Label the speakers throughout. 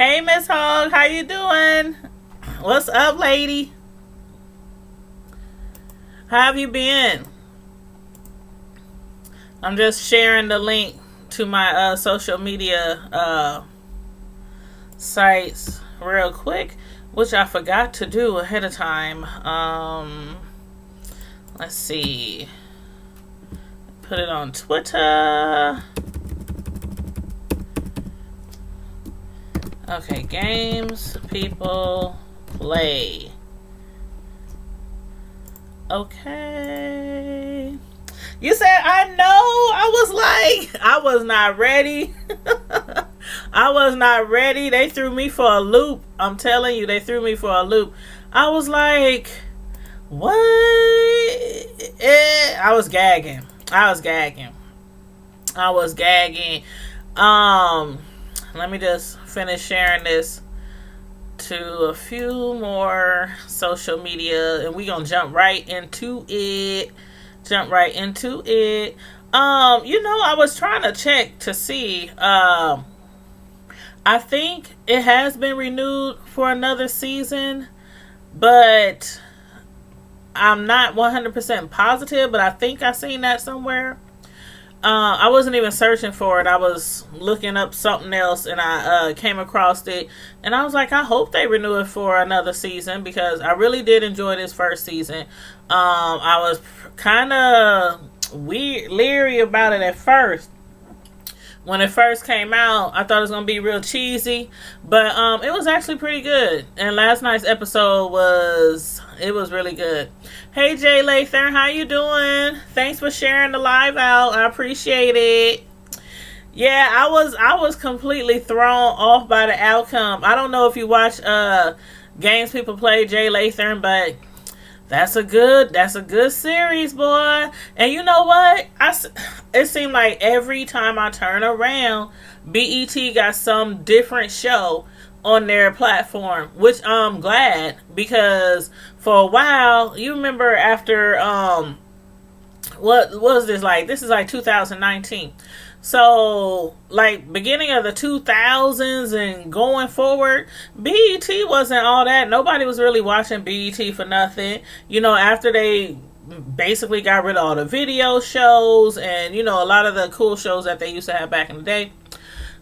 Speaker 1: Hey, Miss Hog, how you doing? What's up, lady? How have you been? I'm just sharing the link to my social media sites real quick, which I forgot to do ahead of time. Let's see. Put it on Twitter. Okay, games people play. Okay. You said I know. I was not ready. I was not ready. They threw me for a loop. I'm telling you, they threw me for a loop. I was like, what? I was gagging. I was gagging. I was gagging. Let me just finish sharing this to a few more social media, and we gonna jump right into it. I was trying to check to see. I think it has been renewed for another season, but I'm not 100% positive. But I think I seen that somewhere. I wasn't even searching for it. I was looking up something else, and I came across it, and I was like, I hope they renew it for another season, because I really did enjoy this first season. I was kind of leery about it at first. When it first came out, I thought it was going to be real cheesy, but it was actually pretty good. And last night's episode was really good. Hey, Jay Lathan, how you doing? Thanks for sharing the live out. I appreciate it. Yeah, I was completely thrown off by the outcome. I don't know if you watch Games People Play, Jay Lathan, but that's a good series, boy. And you know what? It seemed like every time I turn around, BET got some different show on their platform, which I'm glad, because for a while, you remember after what was this like? This is like 2019. So, like, beginning of the 2000s and going forward, BET wasn't all that. Nobody was really watching BET for nothing. After they basically got rid of all the video shows and, a lot of the cool shows that they used to have back in the day,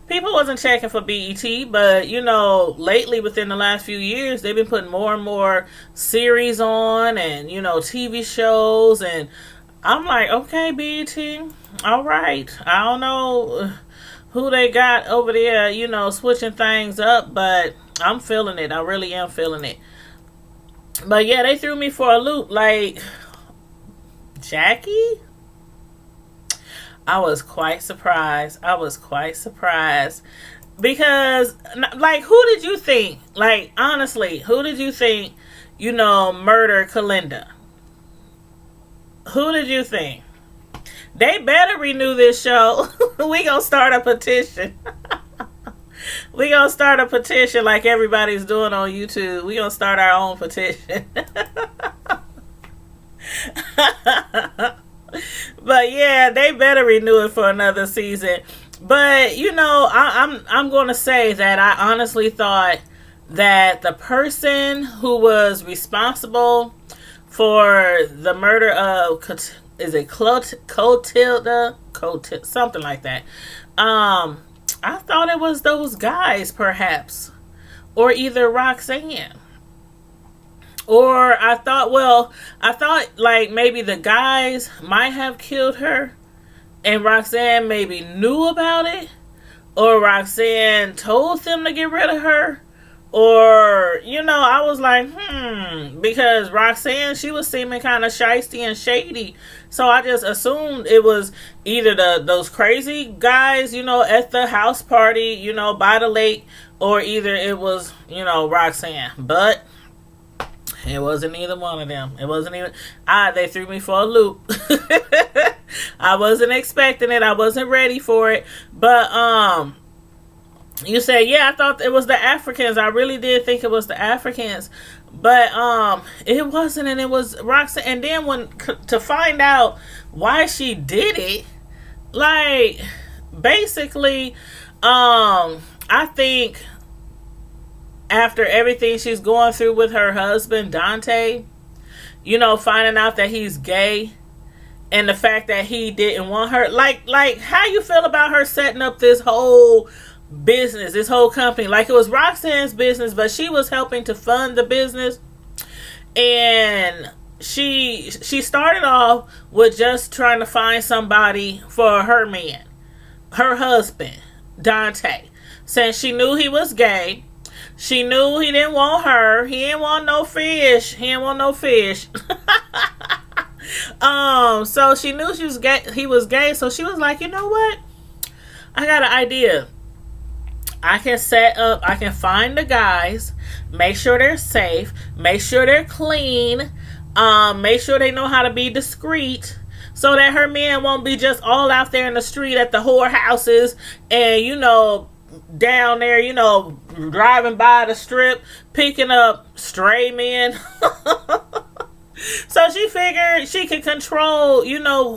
Speaker 1: people wasn't checking for BET. But, lately, within the last few years, they've been putting more and more series on and, TV shows, and I'm like, okay, BET, all right. I don't know who they got over there, switching things up, but I'm feeling it. I really am feeling it. But yeah, they threw me for a loop. Like, Jackie? I was quite surprised. Because, like, who did you think? Like, honestly, who did you think, murdered Kalinda? Who did you think? They better renew this show. We gonna start a petition. We gonna start a petition like everybody's doing on YouTube. We gonna start our own petition. But yeah, they better renew it for another season. But I'm gonna say that I honestly thought that the person who was responsible for the murder of, is it Clotilda? Something like that. I thought it was those guys, perhaps. Or either Roxanne. Or I thought like maybe the guys might have killed her, and Roxanne maybe knew about it. Or Roxanne told them to get rid of her. Or, I was like, because Roxanne, she was seeming kind of shysty and shady. So I just assumed it was either those crazy guys, at the house party, by the lake, or either it was, Roxanne. But it wasn't either one of them. It wasn't even, they threw me for a loop. I wasn't expecting it. I wasn't ready for it. But, you said, yeah, I thought it was the Africans. I really did think it was the Africans. But it wasn't, and it was Roxanne. And then to find out why she did it, like, basically, I think after everything she's going through with her husband, Dante, finding out that he's gay and the fact that he didn't want her. Like how you feel about her setting up this whole business, this whole company? Like, it was Roxanne's business, but she was helping to fund the business. And she started off with just trying to find somebody for her man, her husband, Dante. Since she knew he was gay, she knew he didn't want her. He didn't want no fish. So she knew she was gay. He was gay. So she was like, you know what? I got an idea. I can find the guys, make sure they're safe, make sure they're clean, make sure they know how to be discreet, so that her man won't be just all out there in the street at the whorehouses and, down there, driving by the strip, picking up stray men. So she figured she could control,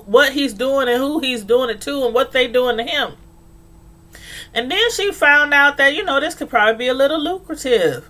Speaker 1: what he's doing and who he's doing it to and what they doing to him. And then she found out that, this could probably be a little lucrative.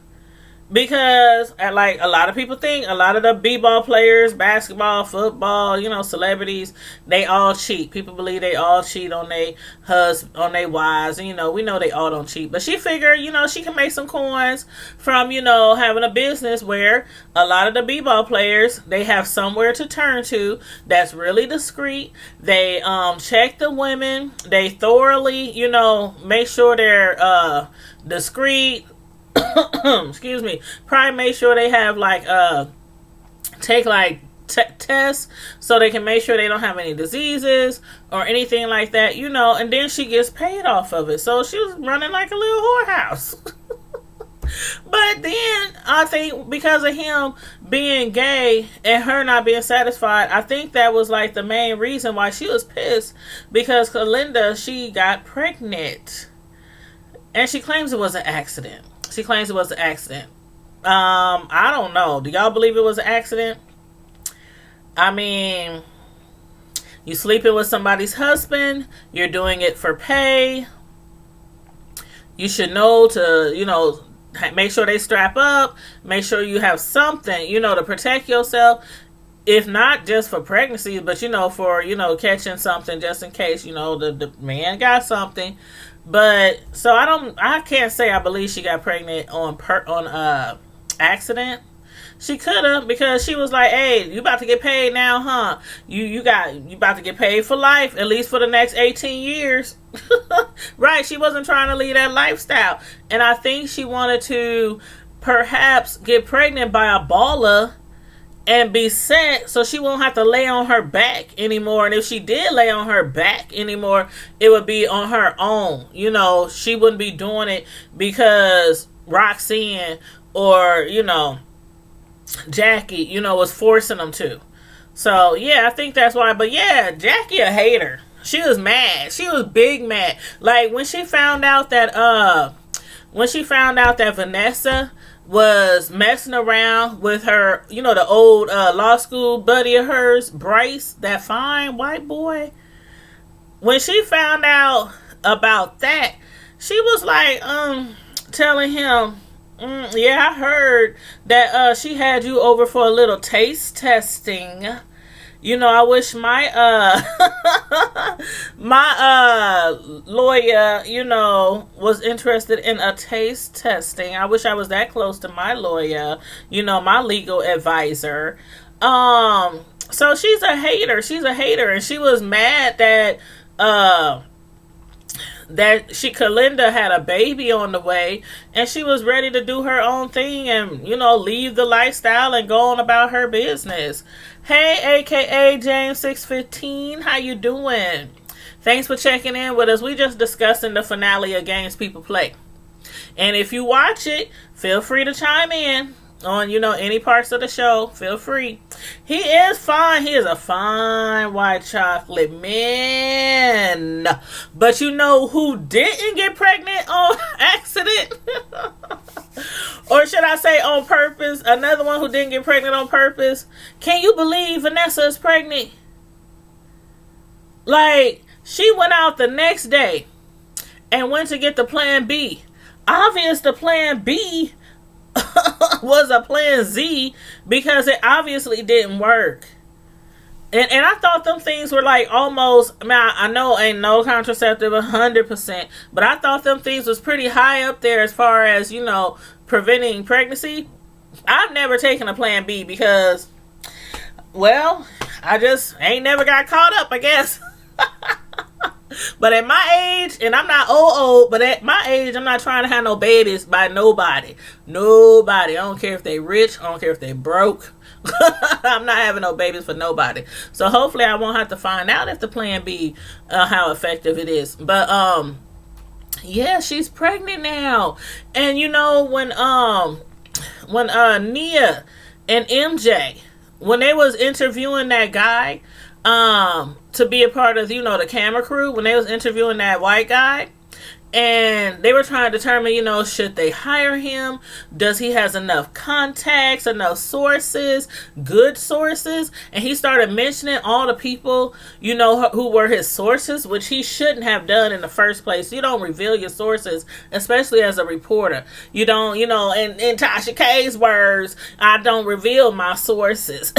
Speaker 1: Because, like a lot of people think, a lot of the b-ball players, basketball, football, celebrities, they all cheat. People believe they all cheat on their husband, on their wives. And, we know they all don't cheat. But she figured, she can make some coins from, having a business where a lot of the b-ball players, they have somewhere to turn to that's really discreet. They check the women. They thoroughly, make sure they're discreet. Excuse me. Probably make sure they have take tests so they can make sure they don't have any diseases or anything like that, and then she gets paid off of it. So she was running like a little whorehouse. But then I think because of him being gay and her not being satisfied, I think that was like the main reason why she was pissed, because Kalinda, she got pregnant and she claims it was an accident. I don't know. Do y'all believe it was an accident? I mean, you sleeping with somebody's husband, you're doing it for pay. You should know to, make sure they strap up, make sure you have something, to protect yourself. If not just for pregnancy, but, for, catching something just in case, the man got something. But so I can't say I believe she got pregnant on accident. She could have, because she was like, "Hey, you about to get paid now, huh? You about to get paid for life, at least for the next 18 years." Right? She wasn't trying to lead that lifestyle, and I think she wanted to perhaps get pregnant by a baller and be set so she won't have to lay on her back anymore. And if she did lay on her back anymore, it would be on her own. She wouldn't be doing it because Roxanne or, Jackie, was forcing them to. So, yeah, I think that's why. But, yeah, Jackie a hater. She was mad. She was big mad. Like, when she found out that Vanessa was messing around with her, the old law school buddy of hers, Bryce, that fine white boy. When she found out about that, she was like, telling him, yeah, I heard that she had you over for a little taste testing. I wish my lawyer, was interested in a taste testing. I wish I was that close to my lawyer, my legal advisor. So she's a hater, and she was mad that Kalinda had a baby on the way, and she was ready to do her own thing and, leave the lifestyle and go on about her business. Hey, aka James 615, how you doing? Thanks for checking in with us. We just discussing the finale of Games People Play. And if you watch it, feel free to chime in on, any parts of the show. Feel free. He is fine. He is a fine white chocolate man. But who didn't get pregnant on accident? Or should I say on purpose? Another one who didn't get pregnant on purpose. Can you believe Vanessa is pregnant? Like, she went out the next day and went to get the plan B. Obvious the plan B was a plan Z because it obviously didn't work. And I thought them things were like almost, I mean, I know ain't no contraceptive 100%, but I thought them things was pretty high up there as far as, preventing pregnancy. I've never taken a plan B because, well, I just ain't never got caught up, I guess. But at my age, and I'm not old, but at my age, I'm not trying to have no babies by nobody. Nobody. I don't care if they rich. I don't care if they broke. I'm not having no babies for nobody. So hopefully I won't have to find out if the plan B, how effective it is. But, yeah, she's pregnant now. And when Nia and MJ, when they was interviewing that guy, to be a part of, the camera crew, when they was interviewing that white guy, and they were trying to determine, should they hire him? Does he has enough contacts, enough sources, good sources? And he started mentioning all the people, who were his sources, which he shouldn't have done in the first place. You don't reveal your sources, especially as a reporter. You don't, in Tasha K's words, I don't reveal my sources.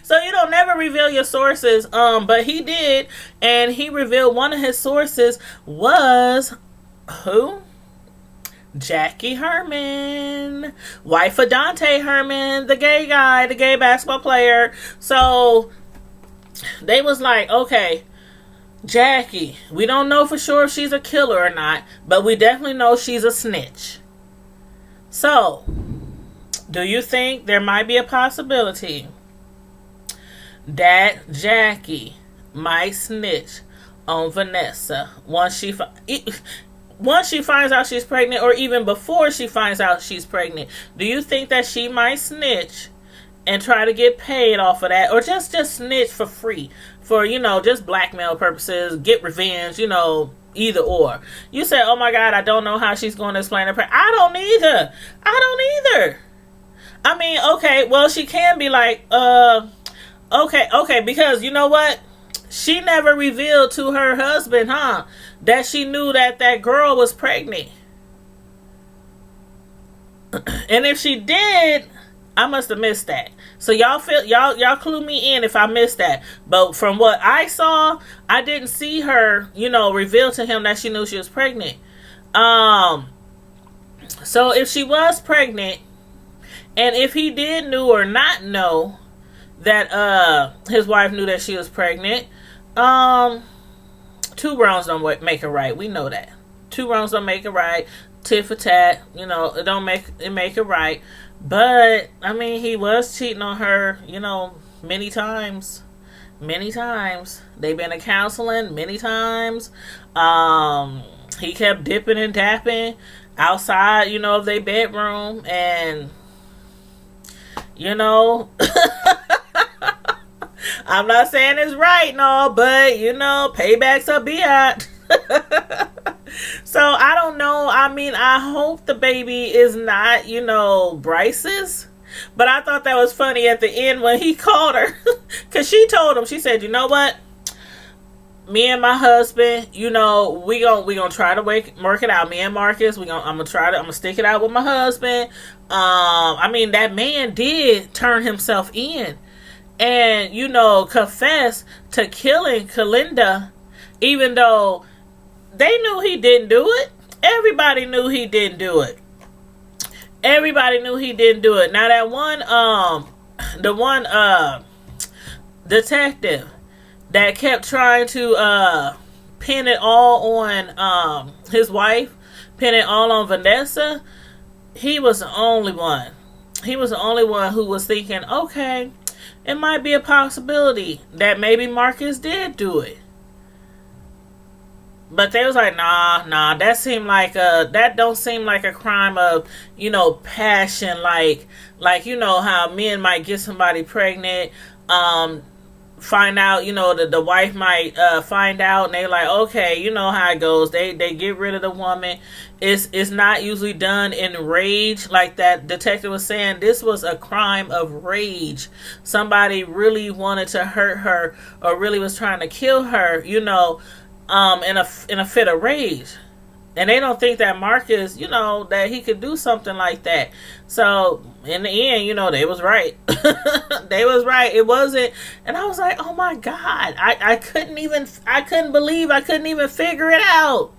Speaker 1: So you don't never reveal your sources. But he did, and he revealed one of his sources was who? Jackie Herman, wife of Dante Herman, the gay guy, the gay basketball player. So they was like, okay, Jackie, we don't know for sure if she's a killer or not, but we definitely know she's a snitch. So, do you think there might be a possibility that Jackie might snitch on Vanessa once she finds out she's pregnant, or even before she finds out she's pregnant? Do you think that she might snitch and try to get paid off of that, or just snitch for free for just blackmail purposes, get revenge, either or? You say, oh my God, I don't know how she's going to explain her. I don't either. I mean, okay, well, she can be like, okay, because you know what? She never revealed to her husband, that she knew that girl was pregnant. And if she did, I must have missed that. So y'all clue me in if I missed that. But from what I saw, I didn't see her, reveal to him that she knew she was pregnant. So if she was pregnant, and if he did knew or not know that his wife knew that she was pregnant, two wrongs don't make it right. We know that. Two wrongs don't make it right. Tit for tat, it don't make it right. But I mean, he was cheating on her, many times. Many times. They've been to counseling many times. He kept dipping and dapping outside, of their bedroom, and I'm not saying it's right, no, but payback's a biatch. So I don't know. I mean, I hope the baby is not, Bryce's. But I thought that was funny at the end when he called her, because she told him, she said, you know what? Me and my husband, we gonna try to work it out. Me and Marcus, I'm gonna stick it out with my husband. I mean, that man did turn himself in, and confess to killing Kalinda, even though they knew he didn't do it. Everybody knew he didn't do it. Now that one detective that kept trying to pin it all on his wife, pin it all on Vanessa, he was the only one. He was the only one who was thinking, okay, it might be a possibility that maybe Marcus did do it. But they was like, nah, that don't seem like a crime of, passion, like how men might get somebody pregnant, find out, the wife might find out, and they like, okay, you know how it goes. They get rid of the woman. It's not usually done in rage, like that detective was saying. This was a crime of rage. Somebody really wanted to hurt her, or really was trying to kill her, in a fit of rage. And they don't think that Marcus, that he could do something like that. So in the end, they was right. They was right. It wasn't, and I was like, oh my God, I couldn't believe I couldn't even figure it out.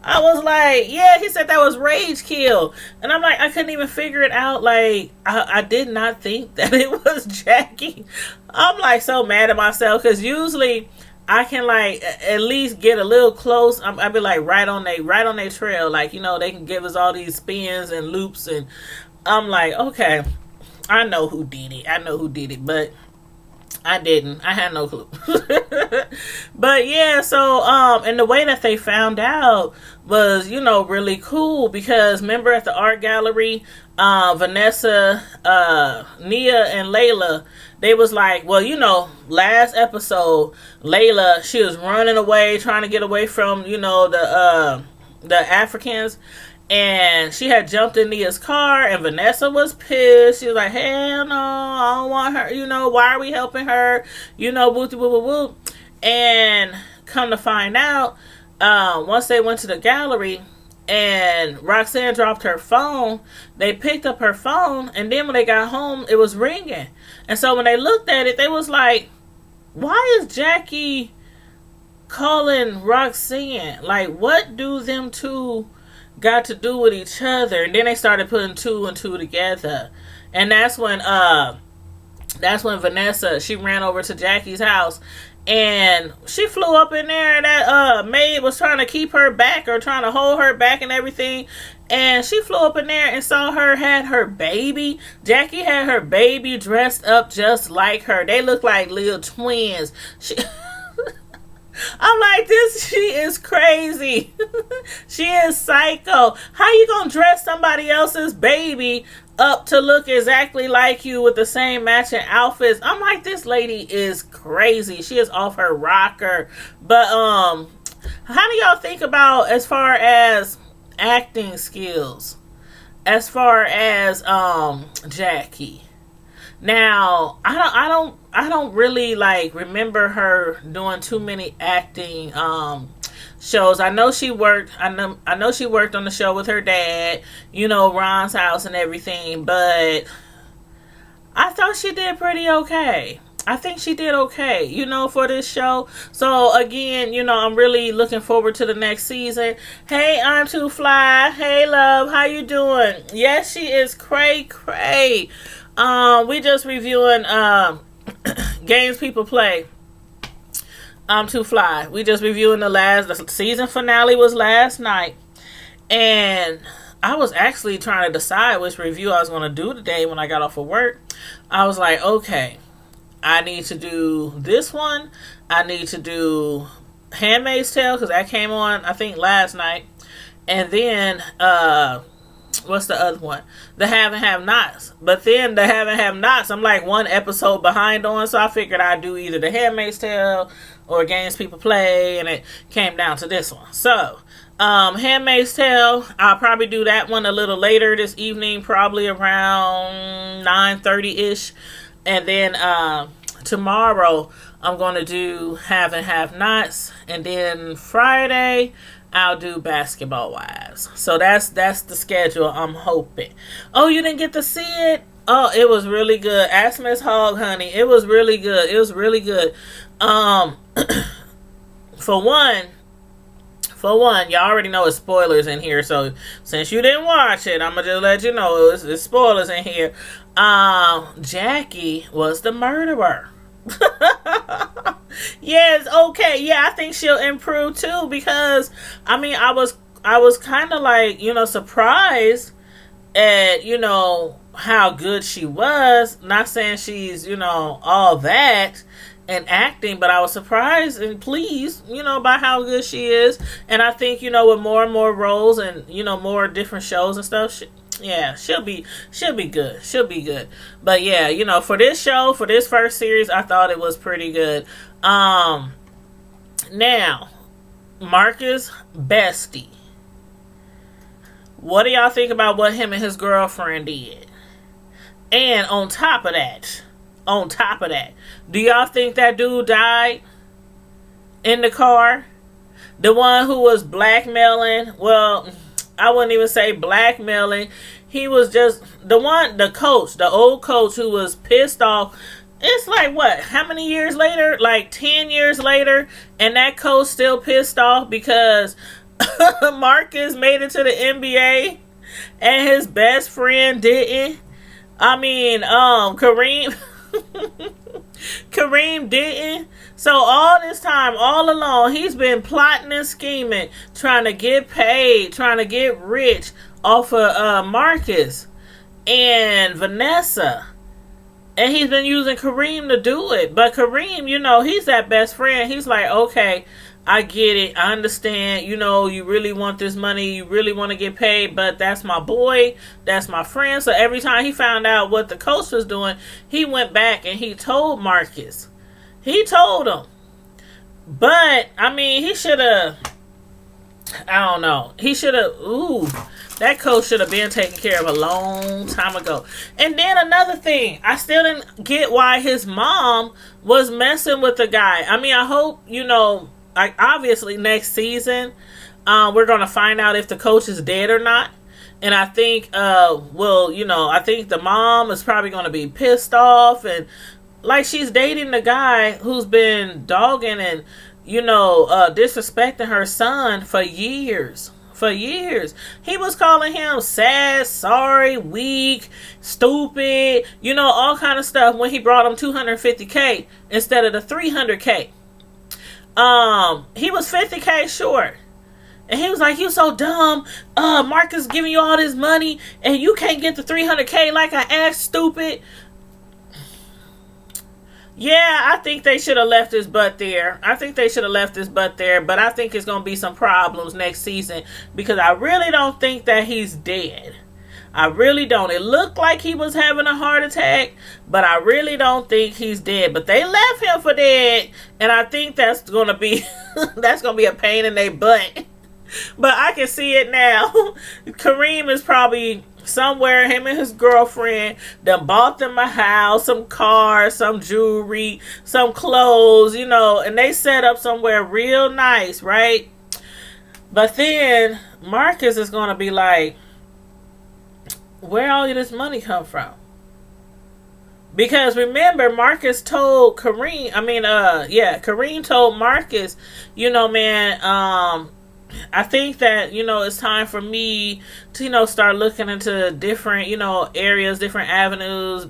Speaker 1: I was like, yeah, he said that was rage kill. And I'm like, I couldn't even figure it out. Like, I did not think that it was Jackie. I'm like so mad at myself because usually I can like at least get a little close. I'd be like right on their trail. Like, they can give us all these spins and loops. And I'm like, okay, I know who did it. But I didn't. I had no clue. But yeah, so and the way that they found out was, really cool because remember at the art gallery, Vanessa, Nia and Layla, they was like, well, last episode, Layla, she was running away, trying to get away from, the Africans. And she had jumped in Nia's car, and Vanessa was pissed. She was like, hell no, I don't want her. Why are we helping her? Whoop, whoop, whoop, whoop. And come to find out, once they went to the gallery and Roxanne dropped her phone, they picked up her phone, and then when they got home, it was ringing. And so when they looked at it, they was like, why is Jackie calling Roxanne? Like, what do them two got to do with each other? And then they started putting two and two together, and that's when Vanessa, she ran over to Jackie's house, and she flew up in there, and that maid was trying to keep her back or trying to hold her back and everything, and she flew up in there and saw her had her baby. Jackie had her baby dressed up just like her. They look like little twins. I'm like, she is crazy. She is psycho. How you gonna dress somebody else's baby up to look exactly like you with the same matching outfits? I'm like, this lady is crazy. She is off her rocker. But how do y'all think about as far as acting skills? As far as Jackie? Now, I don't really like remember her doing too many acting shows. I know she worked on the show with her dad, Ron's house and everything, but I thought she did pretty okay. I think she did okay, for this show. So again, I'm really looking forward to the next season. Hey, I'm Too Fly. Hey, love, how you doing? Yes, she is cray. We just reviewing games people play. I'm Too Fly. We just reviewing the season finale was last night, and I was actually trying to decide which review I was going to do today when I got off of work. I was like, okay, I need to do this one. I need to do Handmaid's Tale because that came on I think last night, and then what's the other one? The Have and Have Nots. But then the Have and Have Nots, I'm like one episode behind on, so I figured I'd do either the Handmaid's Tale or Games People Play, and it came down to this one. So, Handmaid's Tale, I'll probably do that one a little later this evening, probably around 9:30-ish. And then tomorrow, I'm going to do Have and Have Nots. And then Friday, I'll do Basketball Wives. So that's the schedule I'm hoping. Oh, you didn't get to see it? Oh, it was really good. Ask Miss Hog, honey. It was really good. It was really good. For one, y'all already know it's spoilers in here. So since you didn't watch it, I'm gonna just let you know it's spoilers in here. Jackie was the murderer. Yes, okay. Yeah, I think she'll improve too because I mean I was kind of like, surprised at, how good she was. Not saying she's, all that in acting, but I was surprised and pleased, by how good she is. And I think, with more and more roles and, more different shows and stuff, she'll be good. She'll be good. But yeah, for this show, for this first series, I thought it was pretty good. Now, Marcus bestie. What do y'all think about what him and his girlfriend did? And on top of that, do y'all think that dude died in the car? The one who was blackmailing, well, I wouldn't even say blackmailing. He was just the coach, the old coach who was pissed off. It's like what? How many years later? Like 10 years later, and that coach still pissed off because Marcus made it to the NBA and his best friend didn't. I mean, Kareem Kareem didn't. So all this time, all along, he's been plotting and scheming, trying to get paid, trying to get rich off of Marcus and Vanessa. And he's been using Kareem to do it. But Kareem, he's that best friend. He's like, okay, I get it. I understand. You really want this money. You really want to get paid. But that's my boy. That's my friend. So every time he found out what the coach was doing, he went back and he told Marcus. He told him. But, I mean, he should have... I don't know. He should have... Ooh. That coach should have been taken care of a long time ago. And then another thing. I still didn't get why his mom was messing with the guy. I mean, I hope, like, obviously next season, we're going to find out if the coach is dead or not. And I think, I think the mom is probably going to be pissed off. And, like, she's dating the guy who's been dogging and, disrespecting her son for years. For years. He was calling him sad, sorry, weak, stupid, all kind of stuff when he brought him $250K instead of the $300K. He was $50K short. And he was like, you so dumb. Marcus giving you all this money and you can't get the $300K like I asked, stupid. Yeah, I think they should have left his butt there. But I think it's going to be some problems next season because I really don't think that he's dead. I really don't. It looked like he was having a heart attack, but I really don't think he's dead. But they left him for dead, and I think that's going to be a pain in their butt. But I can see it now. Kareem is probably somewhere, him and his girlfriend done bought them a house, some cars, some jewelry, some clothes, and they set up somewhere real nice, right? But then Marcus is going to be like, where all of this money come from? Because remember, Marcus told Kareem, Kareem told Marcus, man, I think that, it's time for me to, start looking into different, areas, different avenues,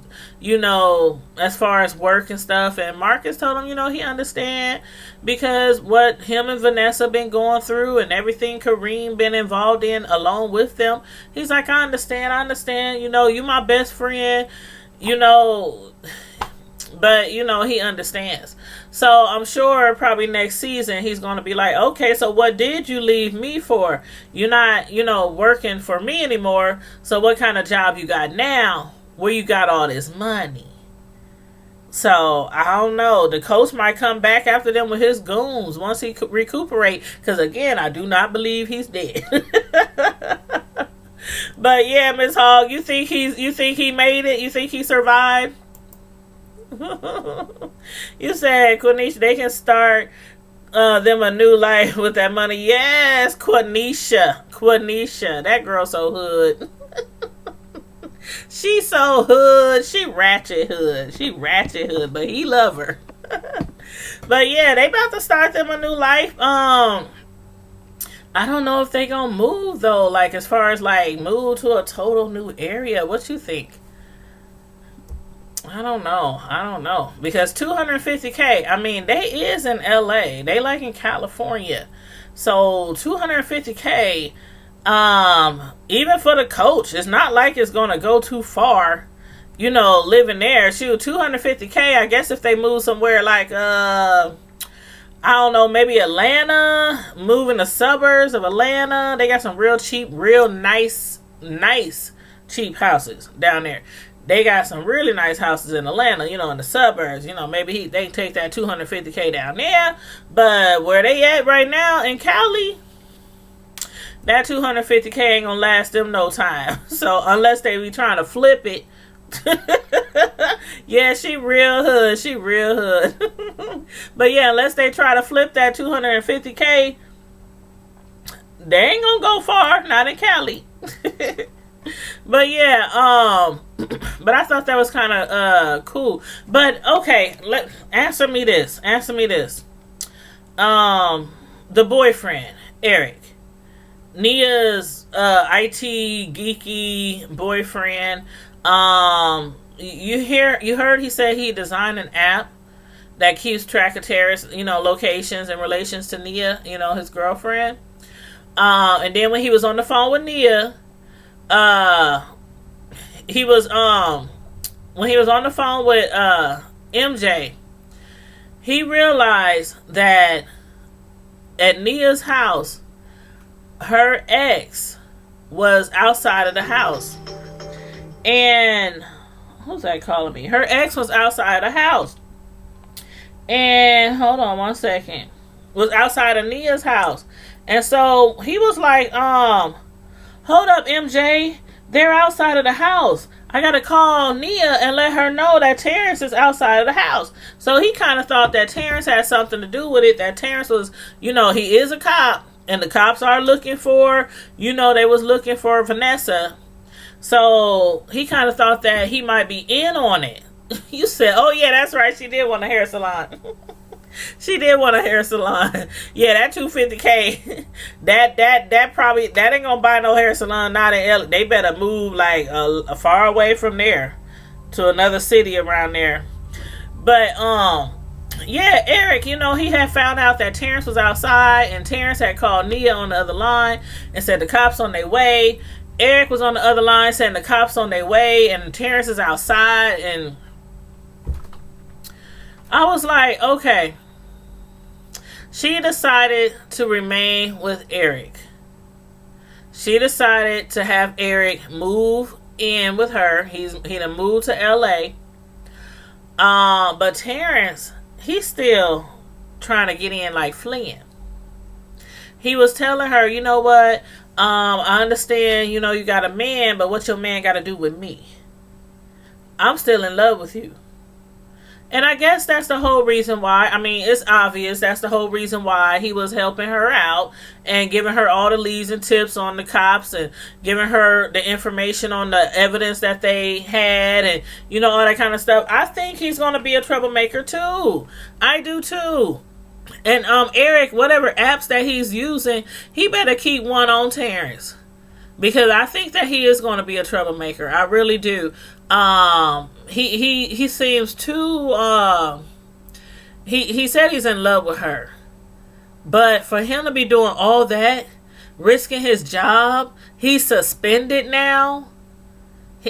Speaker 1: as far as work and stuff. And Marcus told him, he understand because what him and Vanessa been going through and everything Kareem been involved in along with them. He's like, I understand, you my best friend, but, he understands. So I'm sure probably next season he's going to be like, okay, so what did you leave me for? You're not, working for me anymore. So what kind of job you got now where you got all this money? So I don't know. The coach might come back after them with his goons once he recuperate. Because again, I do not believe he's dead. But yeah, Miss Hogg, you think he made it? You think he survived? You said, Quenisha, they can start them a new life with that money. Yes, Quenisha. That girl so hood. She so hood. She ratchet hood. But he love her. But yeah, they about to start them a new life. I don't know if they gonna move though. Like as far as like move to a total new area. What you think? I don't know. Because $250K, I mean, they is in LA. They like in California. So $250K, even for the coach, it's not like it's gonna go too far, living there. Shoot, $250K, I guess if they move somewhere like I don't know, maybe Atlanta, move in the suburbs of Atlanta. They got some real cheap, real nice cheap houses down there. They got some really nice houses in Atlanta, in the suburbs. Maybe they take that $250K down there. But where they at right now in Cali, that $250K ain't gonna last them no time. So unless they be trying to flip it. Yeah, she real hood. But yeah, unless they try to flip that $250K, They ain't gonna go far, not in Cali. But yeah, but I thought that was kind of cool. But okay, answer me this. Answer me this. The boyfriend, Eric, Nia's IT geeky boyfriend. You heard he said he designed an app that keeps track of terrorist, locations in relations to Nia, his girlfriend. And then when he was on the phone with Nia, he was when he was on the phone with MJ, he realized that at Nia's house, her ex was outside of the house. And who's that calling me? Her ex was outside the house. And hold on one second. Was outside of Nia's house. And so he was like, hold up, MJ. They're outside of the house. I gotta call Nia and let her know that Terrence is outside of the house. So he kind of thought that Terrence had something to do with it. That Terrence was, he is a cop. And the cops are looking for, they was looking for Vanessa. So he kind of thought that he might be in on it. You said, oh yeah, that's right. She did want a hair salon. She did want a hair salon. Yeah, that $250K. That probably ain't gonna buy no hair salon. Not in LA. They better move like far away from there to another city around there. But yeah, Eric, he had found out that Terrence was outside, and Terrence had called Nia on the other line and said the cops on their way. Eric was on the other line saying the cops on their way, and Terrence is outside, and I was like, okay. She decided to remain with Eric. She decided to have Eric move in with her. He done moved to LA. But Terrence, he's still trying to get in like Flynn. He was telling her, you know what? I understand, you got a man, but what your man got to do with me? I'm still in love with you. And I guess that's the whole reason why. I mean, it's obvious. That's the whole reason why he was helping her out and giving her all the leads and tips on the cops and giving her the information on the evidence that they had and, all that kind of stuff. I think he's going to be a troublemaker too. I do too. And Eric, whatever apps that he's using, he better keep one on Terrence. Because I think that he is going to be a troublemaker. I really do. He seems too he said he's in love with her. But for him to be doing all that, risking his job, he's suspended now.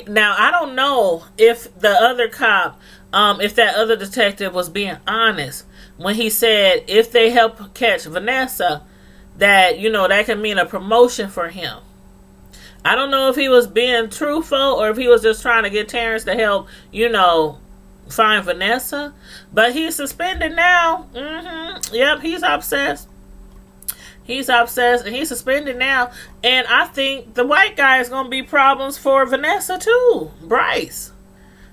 Speaker 1: Now I don't know if the other cop, if that other detective was being honest when he said if they help catch Vanessa, that that can mean a promotion for him. I don't know if he was being truthful or if he was just trying to get Terrence to help, find Vanessa. But he's suspended now. Yep, he's obsessed. He's obsessed and he's suspended now. And I think the white guy is going to be problems for Vanessa too, Bryce.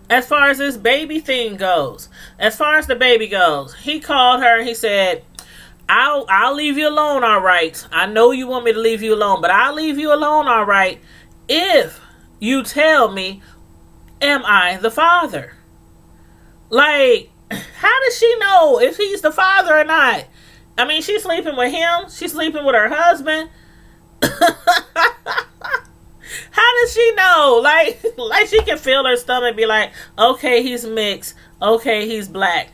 Speaker 1: As far as this baby thing goes. As far as the baby goes. He called her and he said, I'll leave you alone, all right. I know you want me to leave you alone, but I'll leave you alone, all right, if you tell me, am I the father? Like, how does she know if he's the father or not? I mean, she's sleeping with him. She's sleeping with her husband. How does she know? Like she can feel her stomach be like, okay, he's mixed. Okay, he's black.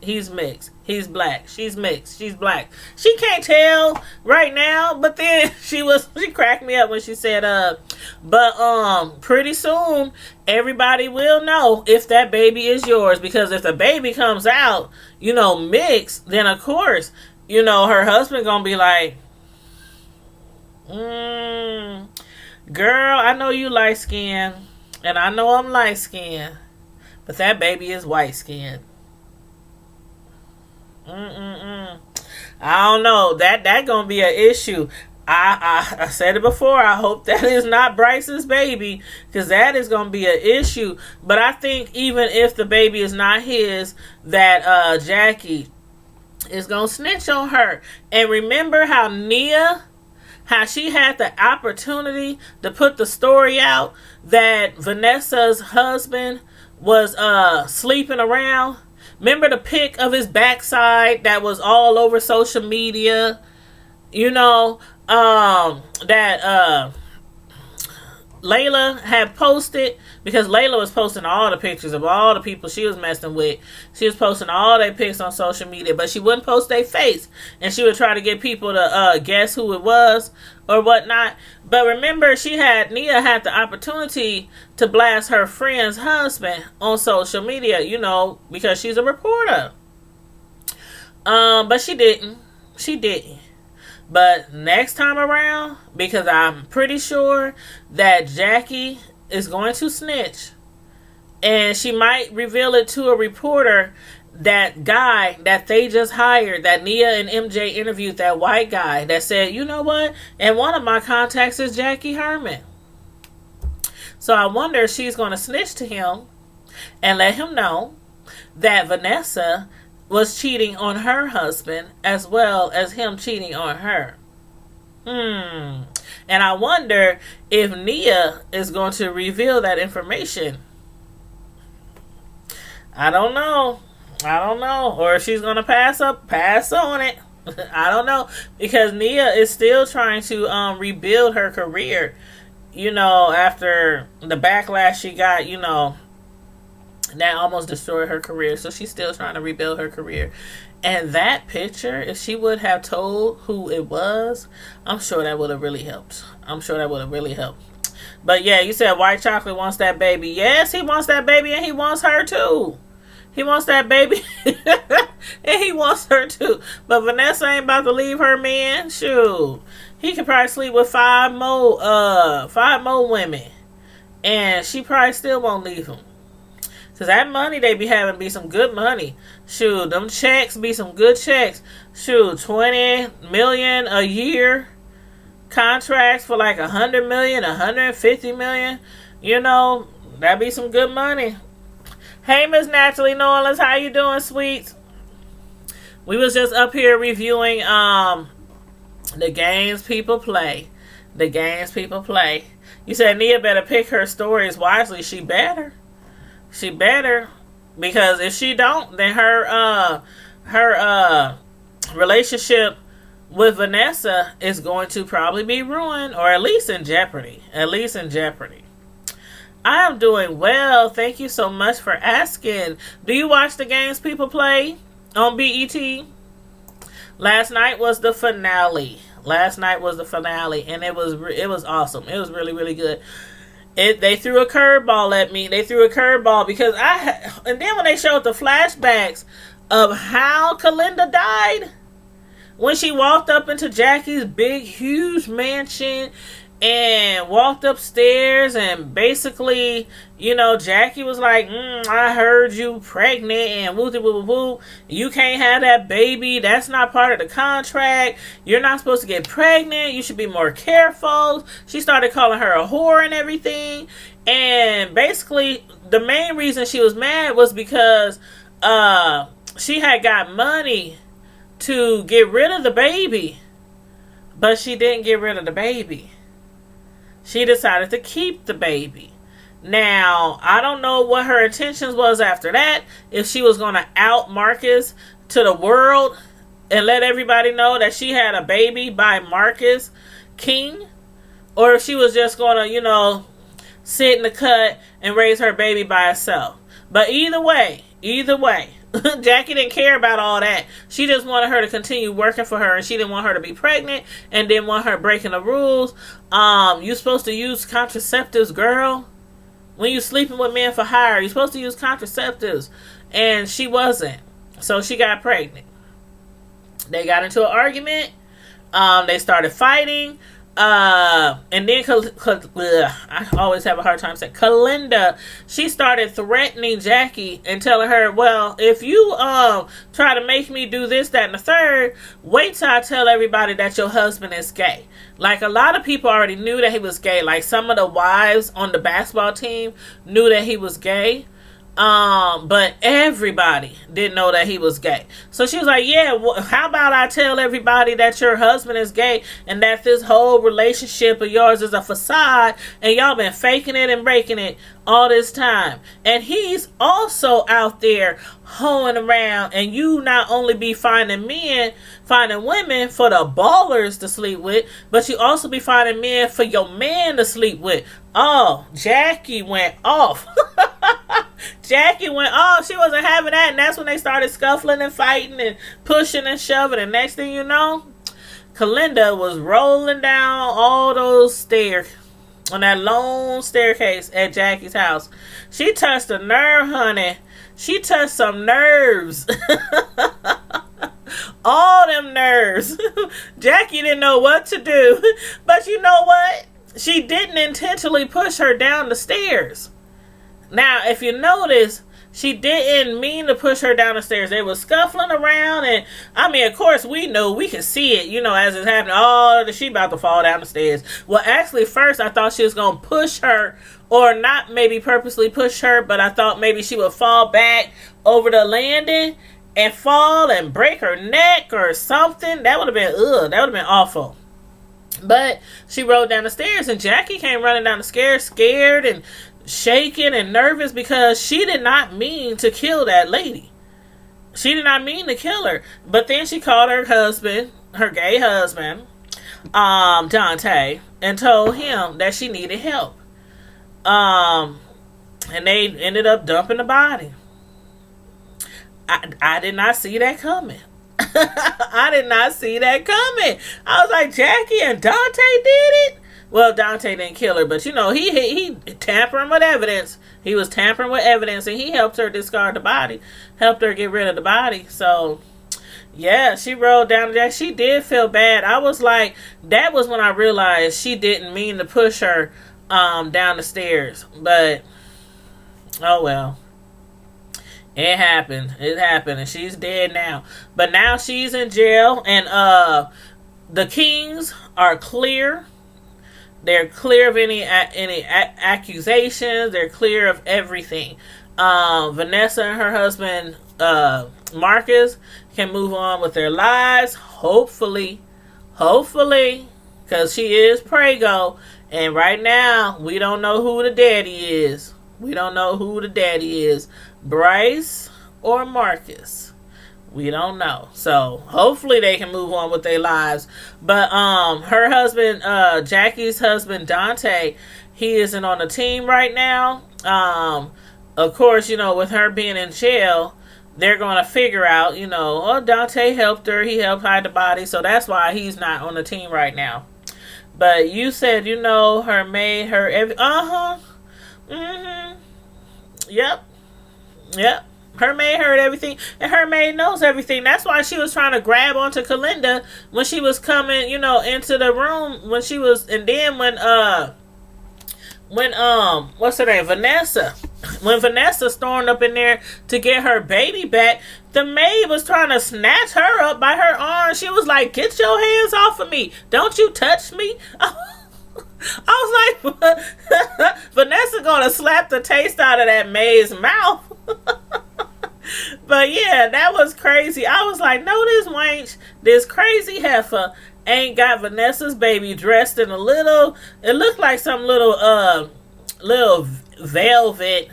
Speaker 1: He's mixed. He's black. She's mixed. She's black. She can't tell right now, but then she cracked me up when she said, but pretty soon everybody will know if that baby is yours, because if the baby comes out, mixed, then of course, her husband gonna be like, girl, I know you light skinned and I know I'm light skinned, but that baby is white skinned. I don't know. That gonna be an issue. I said it before. I hope that is not Bryce's baby, because that is gonna be an issue. But I think even if the baby is not his, that Jackie is gonna snitch on her. And remember how Nia how she had the opportunity to put the story out that Vanessa's husband was sleeping around. Remember the pic of his backside that was all over social media? You know, that Layla had posted, because Layla was posting all the pictures of all the people she was messing with. She was posting all their pics on social media, but she wouldn't post their face, and she would try to get people to guess who it was or whatnot. But remember, Nia had the opportunity to blast her friend's husband on social media, you know, because she's a reporter. But she didn't. She didn't. But next time around, because I'm pretty sure that Jackie is going to snitch, and she might reveal it to a reporter, that guy that they just hired, that Nia and MJ interviewed, that white guy that said, you know what, and one of my contacts is Jackie Herman. So I wonder if she's going to snitch to him and let him know that Vanessa was cheating on her husband as well as him cheating on her. And I wonder if Nia is going to reveal that information. I don't know. Or if she's going to pass on it. I don't know. Because Nia is still trying to rebuild her career. You know, after the backlash she got, you know, that almost destroyed her career. So she's still trying to rebuild her career. And that picture, if she would have told who it was, I'm sure that would have really helped. But yeah, you said White Chocolate wants that baby. Yes, he wants that baby, and he wants her too. He wants that baby and he wants her too. But Vanessa ain't about to leave her man. Shoot. He could probably sleep with five more women. And she probably still won't leave him. Cause that money they be having be some good money. Shoot, them checks be some good checks. Shoot, 20 million a year. Contracts for like 100 million, 150 million. You know, that be some good money. Hey, Miss Naturally Nolan's, how you doing, sweets? We was just up here reviewing the games people play. The games people play. You said Nia better pick her stories wisely. She better. She better, because if she don't, then her relationship with Vanessa is going to probably be ruined, or at least in jeopardy. I am doing well. Thank you so much for asking. Do you watch the games people play on BET? Last night was the finale, and it was awesome. It was really, really good. They threw a curveball at me. Because and then when they showed the flashbacks of how Kalinda died, when she walked up into Jackie's big, huge mansion and walked upstairs, and basically, you know, Jackie was like, I heard you pregnant, and woo, you can't have that baby. That's not part of the contract. You're not supposed to get pregnant. You should be more careful. She started calling her a whore and everything. And basically, the main reason she was mad was because she had got money to get rid of the baby, but she didn't get rid of the baby. She decided to keep the baby. Now, I don't know what her intentions was after that. If she was going to out Marcus to the world and let everybody know that she had a baby by Marcus King, or if she was just going to, you know, sit in the cut and raise her baby by herself. But either way, Jackie didn't care about all that. She just wanted her to continue working for her, and she didn't want her to be pregnant and didn't want her breaking the rules. You supposed to use contraceptives, girl. When you sleeping with men for hire, you're supposed to use contraceptives. And she wasn't. So she got pregnant. They got into an argument. They started fighting. And then I always have a hard time saying Kalinda, she started threatening Jackie and telling her, well, if you try to make me do this, that, and the third, wait till I tell everybody that your husband is gay. Like, a lot of people already knew that he was gay. Like, some of the wives on the basketball team knew that he was gay. But everybody didn't know that he was gay. So she was like, yeah, well, how about I tell everybody that your husband is gay and that this whole relationship of yours is a facade and y'all been faking it and breaking it all this time. And he's also out there hoeing around, and you not only be finding women for the ballers to sleep with, but you also be finding men for your man to sleep with. Oh, Jackie went off. Jackie went off. She wasn't having that, and that's when they started scuffling and fighting and pushing and shoving. And next thing you know, Kalinda was rolling down all those stairs on that long staircase at Jackie's house. She touched a nerve, honey. She touched some nerves. All them nerves. Jackie didn't know what to do. But you know what? She didn't intentionally push her down the stairs. Now, if you notice, she didn't mean to push her down the stairs. They were scuffling around, and I mean, of course, we could see it, as it's happening. Oh, she about to fall down the stairs. Well, actually, first I thought she was gonna push her, or not maybe purposely push her, but I thought maybe she would fall back over the landing and fall and break her neck or something. That would have been that would have been awful. But she rode down the stairs, and Jackie came running down the stairs, scared and shaking and nervous, because she did not mean to kill that lady. She did not mean to kill her. But then she called her husband, her gay husband, Dante, and told him that she needed help. And they ended up dumping the body. I did not see that coming. I did not see that coming. I was like, Jackie and Dante did it? Well, Dante didn't kill her, but he tampering with evidence. He was tampering with evidence, and he helped her discard the body, helped her get rid of the body. So, yeah, she rolled down there. She did feel bad. I was like, that was when I realized she didn't mean to push her down the stairs. But, oh well. It happened. It happened, and she's dead now. But now she's in jail, and the Kings are clear. They're clear of any accusations. They're clear of everything. Vanessa and her husband, Marcus, can move on with their lives. Hopefully. Because she is Prego. And right now, we don't know who the daddy is. Bryce or Marcus. We don't know. So hopefully they can move on with their lives. But her husband, Jackie's husband, Dante, he isn't on the team right now. Of course, with her being in jail, they're going to figure out, oh, Dante helped her. He helped hide the body. So that's why he's not on the team right now. But you said, her maid, her every... Yep. Her maid heard everything, and her maid knows everything. That's why she was trying to grab onto Kalinda when she was coming, into the room when she was, and then when what's her name, Vanessa, when Vanessa stormed up in there to get her baby back, the maid was trying to snatch her up by her arm. She was like, "Get your hands off of me! Don't you touch me!" I was like, Vanessa gonna slap the taste out of that maid's mouth. But yeah, that was crazy. I was like, no, this crazy heifer ain't got Vanessa's baby dressed in it looked like some little velvet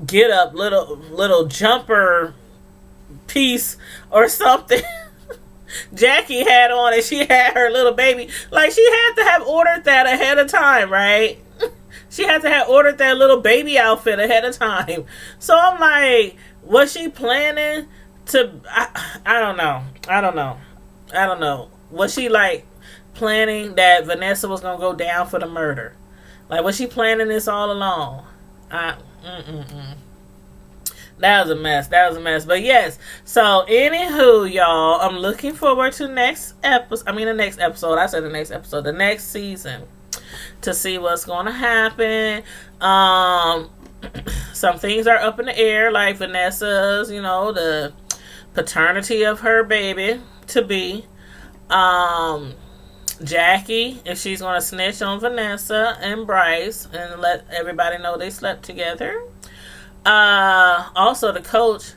Speaker 1: get up, little jumper piece or something. Jackie had on, and she had her little baby. Like, she had to have ordered that ahead of time, right? She had to have ordered that little baby outfit ahead of time. So I'm like, was she planning to... I don't know. Was she, planning that Vanessa was going to go down for the murder? Like, was she planning this all along? That was a mess. But yes. So, anywho, y'all, I'm looking forward to the next episode. The next season, to see what's going to happen. Some things are up in the air, like Vanessa's, the paternity of her baby to be. Jackie, if she's going to snitch on Vanessa and Bryce and let everybody know they slept together. Also, the coach,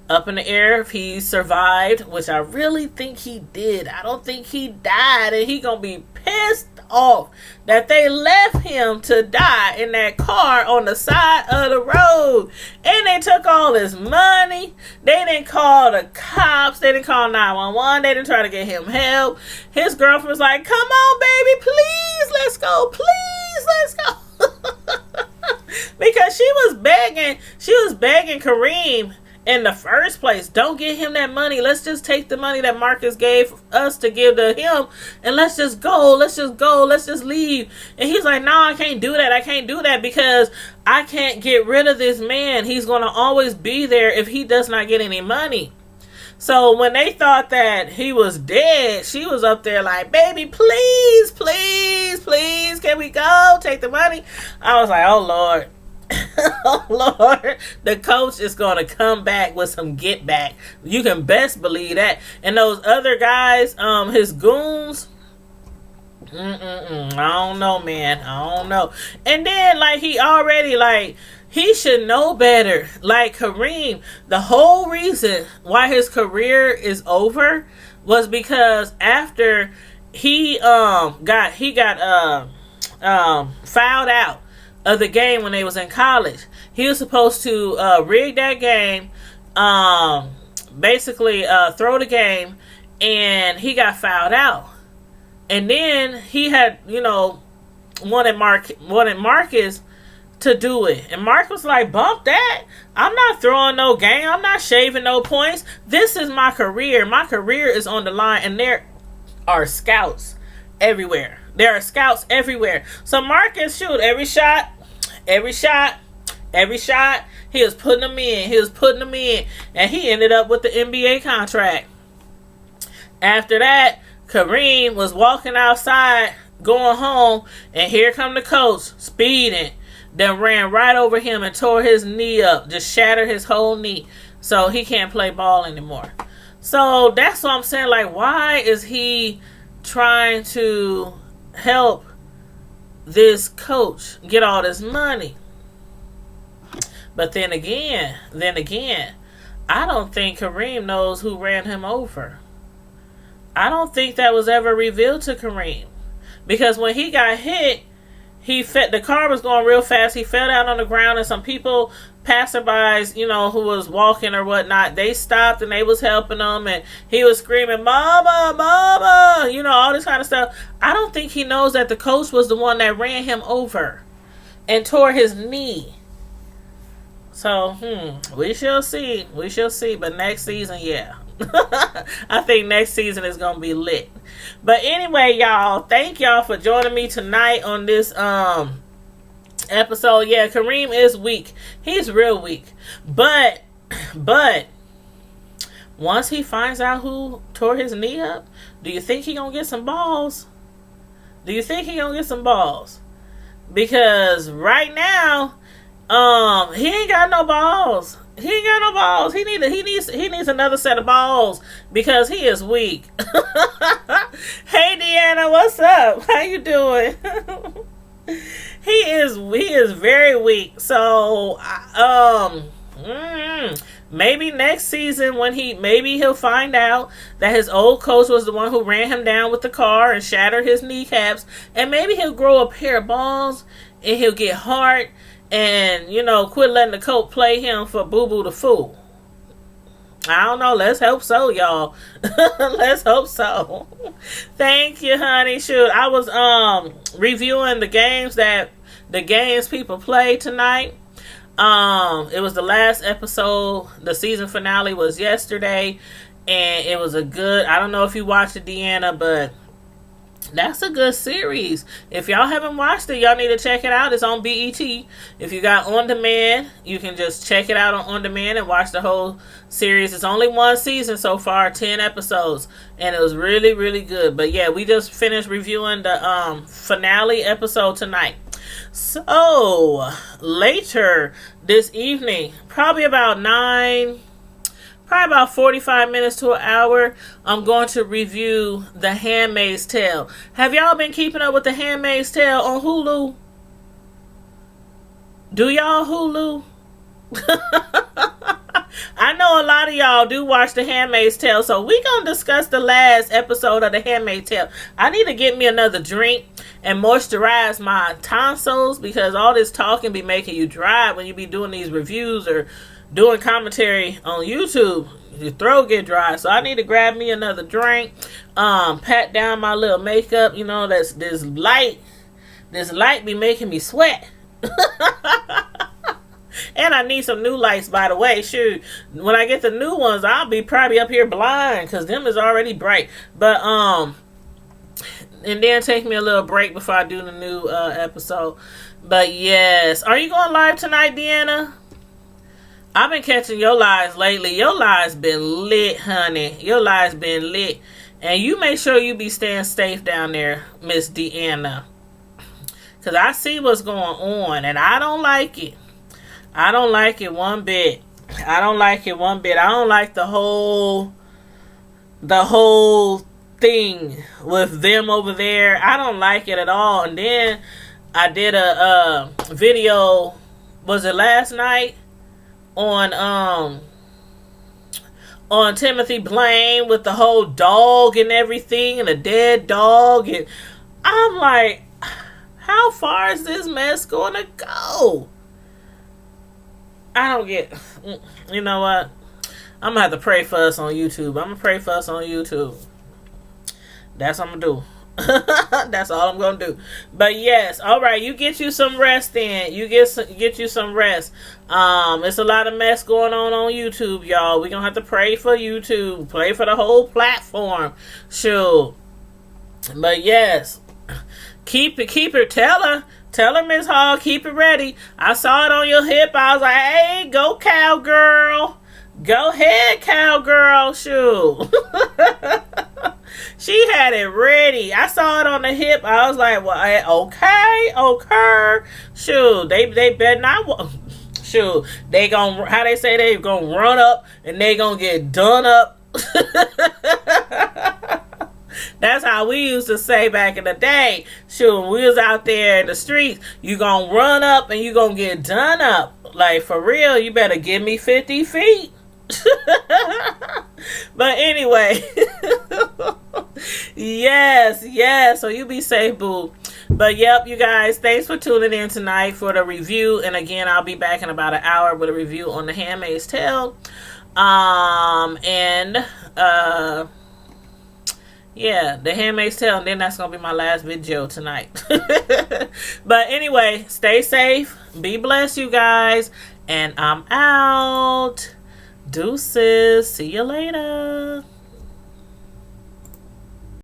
Speaker 1: up in the air if he survived, which I really think he did. I don't think he died, and he gonna be pissed off that they left him to die in that car on the side of the road, and they took all his money. They didn't call the cops, they didn't call 911, they didn't try to get him help. His girlfriend was like, come on baby, please let's go, please let's go. Because she was begging Kareem in the first place, don't get him that money. Let's just take the money that Marcus gave us to give to him, and let's just go. Let's just leave. And he's like, no, I can't do that because I can't get rid of this man. He's going to always be there if he does not get any money. So when they thought that he was dead, she was up there like, baby, please, please, please, can we go? Take the money. I was like, oh, Lord. Oh Lord, the coach is going to come back with some get back. You can best believe that. And those other guys, his goons, I don't know, man. I don't know. And then, like, he should know better. Like Kareem, the whole reason why his career is over was because after he got fouled out of the game when they was in college. He was supposed to rig that game, basically throw the game, and he got fouled out. And then he had, wanted Marcus to do it. And Mark was like, bump that. I'm not throwing no game. I'm not shaving no points. This is my career. My career is on the line, and there are scouts everywhere. So Marcus shoot every shot. He was putting them in. And he ended up with the NBA contract. After that, Kareem was walking outside, going home, and here come the coach, speeding. Then ran right over him and tore his knee up. Just shattered his whole knee. So he can't play ball anymore. So that's what I'm saying. Like, why is he trying to help this coach get all this money? But then again, I don't think Kareem knows who ran him over. I don't think that was ever revealed to Kareem. Because when he got hit, the car was going real fast. He fell down on the ground, and some people, passerbys, who was walking or whatnot, they stopped and they was helping him, and he was screaming, mama, mama, all this kind of stuff. I don't think he knows that the coach was the one that ran him over and tore his knee. So, we shall see. But next season, yeah. I think next season is going to be lit. But anyway, y'all, thank y'all for joining me tonight on this episode. Yeah, Kareem is weak. He's real weak. But once he finds out who tore his knee up, do you think he going to get some balls? Because right now, he ain't got no balls. He needs another set of balls because he is weak. Hey Deanna, what's up? How you doing? He is very weak. So maybe next season maybe he'll find out that his old coach was the one who ran him down with the car and shattered his kneecaps, and maybe he'll grow a pair of balls and he'll get heart. And, quit letting the coach play him for Boo Boo the Fool. I don't know. Let's hope so, y'all. Let's hope so. Thank you, honey. Shoot, I was reviewing the games people played tonight. It was the last episode. The season finale was yesterday. And it was I don't know if you watched it, Deanna, but that's a good series. If y'all haven't watched it, y'all need to check it out. It's on BET. If you got on demand, you can just check it out on demand and watch the whole series. It's only one season so far, 10 episodes, and it was really, really good. But yeah, we just finished reviewing the finale episode tonight. So later this evening, probably about 45 minutes to an hour, I'm going to review The Handmaid's Tale. Have y'all been keeping up with The Handmaid's Tale on Hulu? Do y'all Hulu? I know a lot of y'all do watch The Handmaid's Tale, so we gonna discuss the last episode of The Handmaid's Tale. I need to get me another drink and moisturize my tonsils because all this talking be making you dry when you be doing these reviews or doing commentary on YouTube. Your throat get dry, so I need to grab me another drink. Pat down my little makeup. You know, this light be making me sweat. And I need some new lights, by the way. Shoot, when I get the new ones, I'll be probably up here blind because them is already bright. But and then take me a little break before I do the new episode. But yes, are you going live tonight, Deanna? I've been catching your lives lately. Your lives been lit, honey. Your lives been lit, and you make sure you be staying safe down there, Miss Deanna, because I see what's going on, and I don't like it. I don't like it one bit. I don't like it one bit. I don't like the whole thing with them over there. I don't like it at all. And then I did a video, was it last night, on Timothy Blaine with the whole dog and everything and a dead dog, and I'm like, how far is this mess going to go? I don't get, you know what? I'm going to have to pray for us on YouTube. I'm going to pray for us on YouTube. That's what I'm going to do. That's all I'm going to do. But yes, all right, you get you some rest then. You get you some rest. It's a lot of mess going on YouTube, y'all. We're going to have to pray for YouTube. Pray for the whole platform. Sure. But yes, keep it. Tell her, Miss Hall, keep it ready. I saw it on your hip. I was like, hey, go cowgirl. Go ahead, cowgirl. Shoot. She had it ready. I saw it on the hip. I was like, well, okay. Shoot, they better not. Shoot, they gonna, how they say, they gonna run up and they gonna get done up. That's how we used to say back in the day. Shoot, when we was out there in the streets, you gonna run up and you gonna get done up. Like, for real, you better give me 50 feet. But anyway, yes. So you be safe, boo. But yep, you guys, thanks for tuning in tonight for the review. And again, I'll be back in about an hour with a review on The Handmaid's Tale. Yeah, The Handmaid's Tale, and then that's going to be my last video tonight. But anyway, stay safe. Be blessed, you guys. And I'm out. Deuces. See you later.